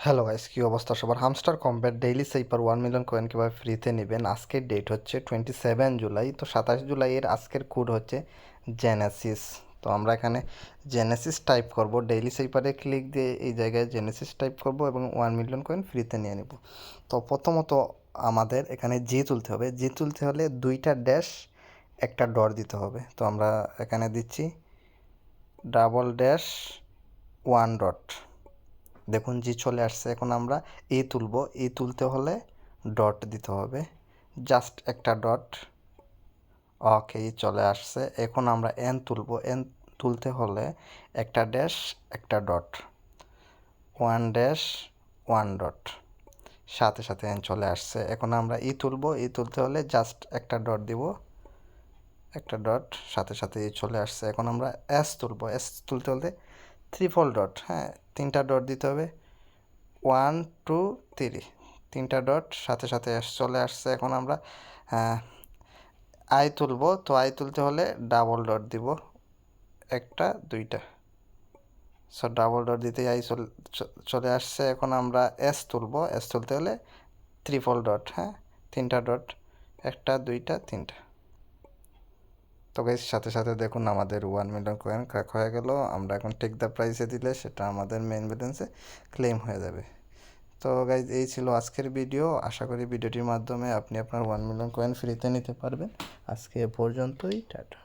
Hello guys, কী অবস্থা সবার? Hamster Kombat daily cipher 1 million coin কীভাবে ফ্রিতে নেবেন। আজকের ডেট হচ্ছে 27 জুলাই। তো 27 জুলাইয়ের আজকের কোড হচ্ছে জেনেসিস। তো আমরা এখানে জেনেসিস টাইপ করব, ডেইলি সেইপারে ক্লিক দিয়ে এই জায়গায় জেনেসিস টাইপ করব এবং 1 মিলিয়ন কয়েন ফ্রিতে নিয়ে নেব। তো প্রথমত আমাদের এখানে জি তুলতে হবে। জি তুলতে হলে 2টা ড্যাশ একটা ডট দিতে হবে। তো আমরা এখানে দিচ্ছি ডাবল ড্যাশ 1 ডট। দেখুন জি চলে আসছে। এখন আমরা এ তুলব। এ তুলতে হলে ডট দিতে হবে, জাস্ট একটা ডট। ওকে, চলে আসছে। এখন আমরা এন তুলব। এন তুলতে হলে একটা ড্যাশ একটা ডট, 1 ড্যাশ 1 ডট, সাথে সাথে এন চলে আসছে। এখন আমরা ই তুলব। ই তুলতে হলে জাস্ট একটা ডট দিব, একটা ডট, সাথে সাথে ই চলে আসছে। এখন আমরা এস তুলব। এস তুলতে হলে ট্রিপল ডট, হ্যাঁ 3টা ডট দিতে হবে, 1 2 3, 3টা ডট, সাথে সাথে চলে আসছে। এখন আমরা আই তুলব। তো আই তুলতে হলে ডাবল ডট দিব, একটা 2টা। সো ডাবল ডট দিতেই আই চলে আসছে। এখন আমরা এস তুলব। এস তুলতে হলে ট্রিপল ডট, হ্যাঁ 3টা ডট, একটা 2টা 3টা। তো গাইস সাথে সাথে দেখুন আমাদের 1 মিলিয়ন কয়েন ক্র্যাক হয়ে গেল। আমরা এখন টেক দ্য প্রাইসে দিলে সেটা আমাদের মেইন ব্যালেন্সে ক্লেম হয়ে যাবে। তো গাইজ এই ছিল আজকের ভিডিও। আশা করি ভিডিওটির মাধ্যমে আপনি আপনার 1 মিলিয়ন কয়েন ফ্রিতে নিতে পারবেন। আজকে এ পর্যন্তই, টাটা।